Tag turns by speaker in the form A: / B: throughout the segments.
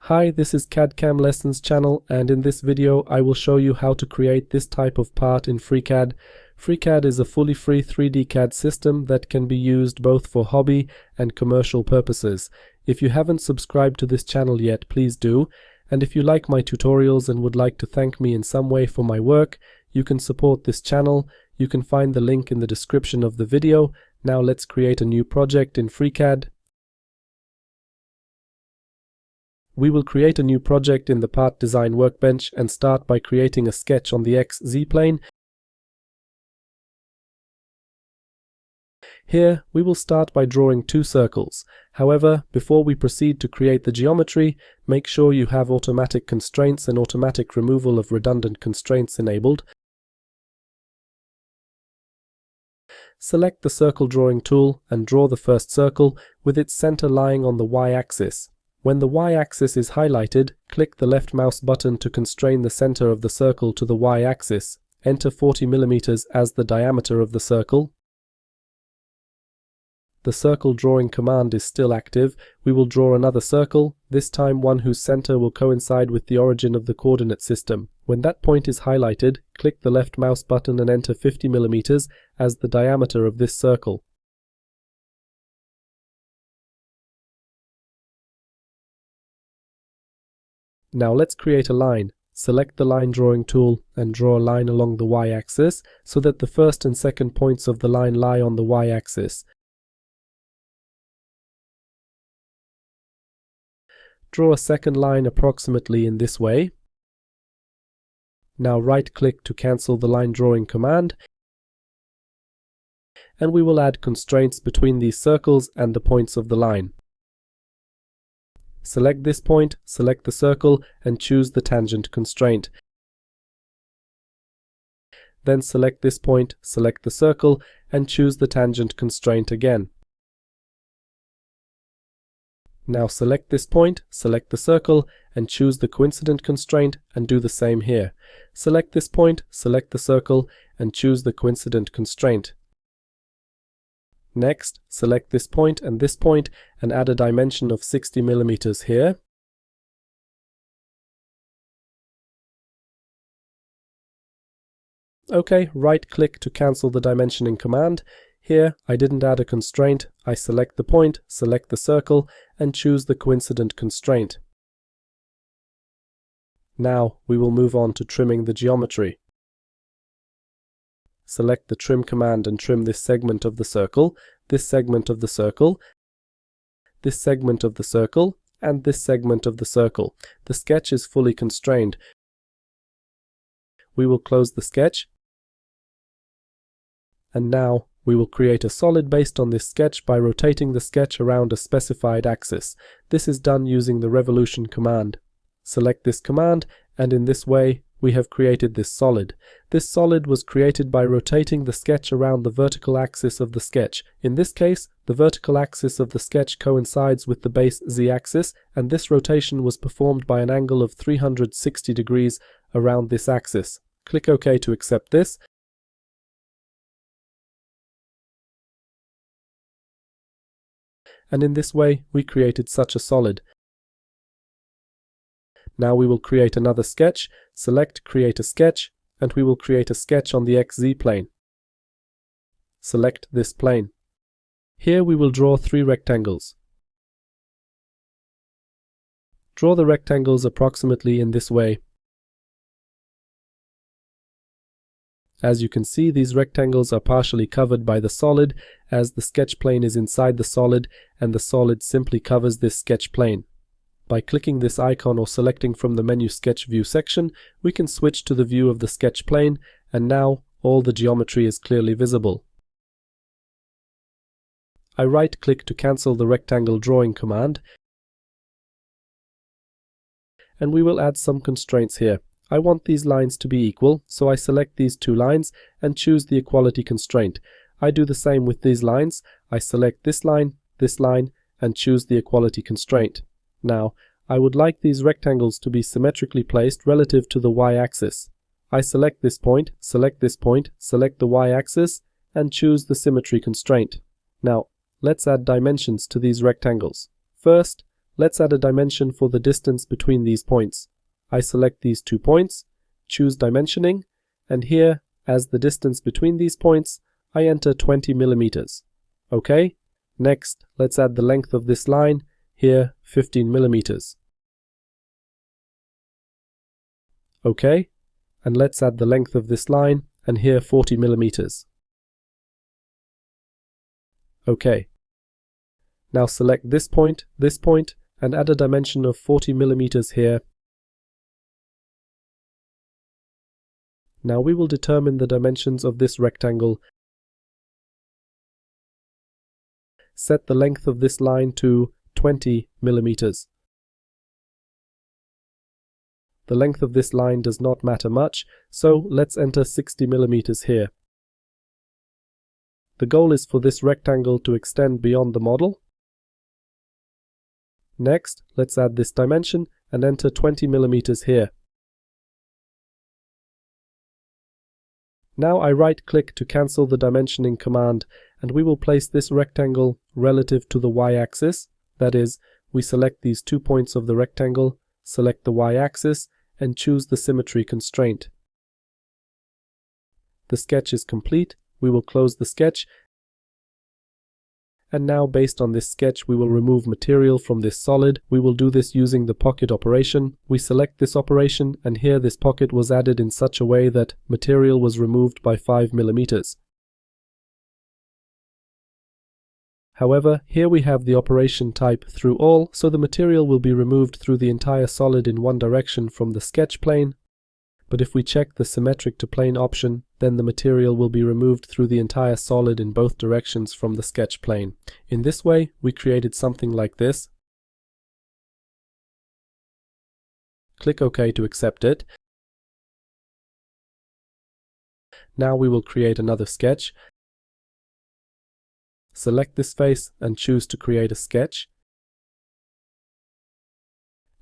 A: Hi, this is CAD/CAM Lessons channel, and in this video I will show you how to create this type of part in FreeCAD. FreeCAD is a fully free 3D CAD system that can be used both for hobby and commercial purposes. If you haven't subscribed to this channel yet, please do. And if you like my tutorials and would like to thank me in some way for my work, you can support this channel. You can find the link in the description of the video. Now let's create a new project in FreeCAD. We will create a new project in the Part Design workbench and start by creating a sketch on the XZ plane. Here, we will start by drawing two circles. However, before we proceed to create the geometry, make sure you have automatic constraints and automatic removal of redundant constraints enabled. Select the circle drawing tool and draw the first circle with its center lying on the y-axis. When the y-axis is highlighted, click the left mouse button to constrain the center of the circle to the y-axis. Enter 40 mm as the diameter of the circle. The circle drawing command is still active. We will draw another circle, this time one whose center will coincide with the origin of the coordinate system. When that point is highlighted, click the left mouse button and enter 50 mm as the diameter of this circle. Now let's create a line. Select the line drawing tool and draw a line along the y-axis so that the first and second points of the line lie on the y-axis. Draw a second line approximately in this way. Now right-click to cancel the line drawing command, and we will add constraints between these circles and the points of the line. Select this point, select the circle, and choose the tangent constraint. Then select this point, select the circle, and choose the tangent constraint again. Now select this point, select the circle, and choose the coincident constraint, and do the same here. Select this point, select the circle, and choose the coincident constraint. Next, select this point and add a dimension of 60 mm here. OK, right-click to cancel the dimensioning command. Here, I didn't add a constraint. I select the point, select the circle, and choose the coincident constraint. Now, we will move on to trimming the geometry. Select the trim command and trim this segment of the circle, this segment of the circle, this segment of the circle, and this segment of the circle. The sketch is fully constrained. We will close the sketch. And now, we will create a solid based on this sketch by rotating the sketch around a specified axis. This is done using the revolution command. Select this command, and in this way, we have created this solid. This solid was created by rotating the sketch around the vertical axis of the sketch. In this case, the vertical axis of the sketch coincides with the base z-axis, and this rotation was performed by an angle of 360 degrees around this axis. Click OK to accept this. And in this way, we created such a solid. Now we will create another sketch. Select Create a Sketch, and we will create a sketch on the XZ plane. Select this plane. Here we will draw three rectangles. Draw the rectangles approximately in this way. As you can see, these rectangles are partially covered by the solid, as the sketch plane is inside the solid, and the solid simply covers this sketch plane. By clicking this icon or selecting from the menu Sketch View section, we can switch to the view of the sketch plane, and now all the geometry is clearly visible. I right-click to cancel the rectangle drawing command, and we will add some constraints here. I want these lines to be equal, so I select these two lines and choose the equality constraint. I do the same with these lines. I select this line, and choose the equality constraint. Now, I would like these rectangles to be symmetrically placed relative to the y-axis. I select this point, select the y-axis, and choose the symmetry constraint. Now, let's add dimensions to these rectangles. First, let's add a dimension for the distance between these points. I select these 2 points, choose dimensioning, and here, as the distance between these points, I enter 20 millimeters. OK. Next, let's add the length of this line, here 15 millimeters. OK. And let's add the length of this line, and here 40 millimeters. OK. Now select this point, and add a dimension of 40 millimeters here. Now we will determine the dimensions of this rectangle. Set the length of this line to 20 millimeters. The length of this line does not matter much, so let's enter 60 millimeters here. The goal is for this rectangle to extend beyond the model. Next, let's add this dimension and enter 20 millimeters here. Now I right-click to cancel the dimensioning command, and we will place this rectangle relative to the y-axis. That is, we select these 2 points of the rectangle, select the y-axis, and choose the symmetry constraint. The sketch is complete. We will close the sketch. And now, based on this sketch, we will remove material from this solid. We will do this using the pocket operation. We select this operation, and here this pocket was added in such a way that material was removed by 5 millimeters. However, here we have the operation type through all, so the material will be removed through the entire solid in one direction from the sketch plane. But if we check the symmetric to plane option, then the material will be removed through the entire solid in both directions from the sketch plane. In this way, we created something like this. Click OK to accept it. Now we will create another sketch. Select this face and choose to create a sketch.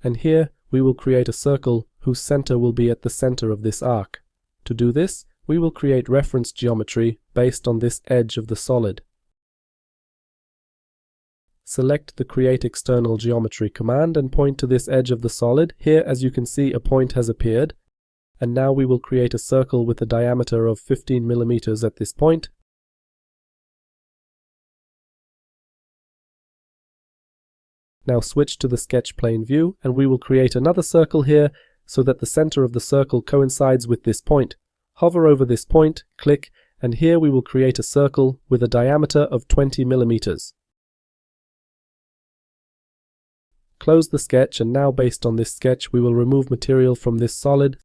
A: And here we will create a circle whose center will be at the center of this arc. To do this, we will create reference geometry based on this edge of the solid. Select the Create External Geometry command and point to this edge of the solid. Here, as you can see, a point has appeared. And now we will create a circle with a diameter of 15 millimeters at this point. Now switch to the sketch plane view, and we will create another circle here so that the center of the circle coincides with this point. Hover over this point, click, and here we will create a circle with a diameter of 20 millimeters. Close the sketch, and now based on this sketch we will remove material from this solid.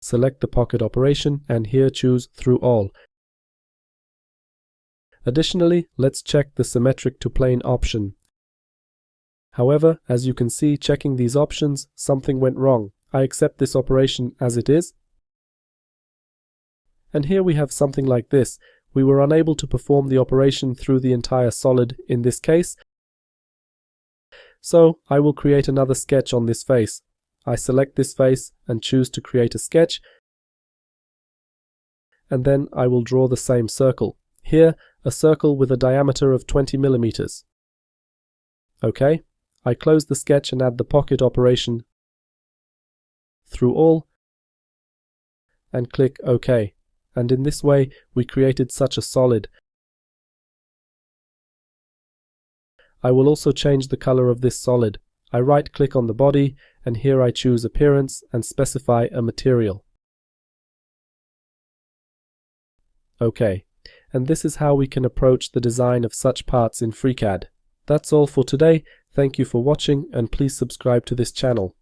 A: Select the pocket operation, and here choose through all. Additionally, let's check the symmetric to plane option. However, as you can see, checking these options, something went wrong. I accept this operation as it is. And here we have something like this. We were unable to perform the operation through the entire solid in this case. So I will create another sketch on this face. I select this face and choose to create a sketch. And then I will draw the same circle. Here, a circle with a diameter of 20 millimeters. OK. I close the sketch and add the pocket operation through all and click OK. And in this way we created such a solid. I will also change the color of this solid. I right click on the body, and here I choose Appearance and specify a material. OK. And this is how we can approach the design of such parts in FreeCAD. That's all for today. Thank you for watching, and please subscribe to this channel.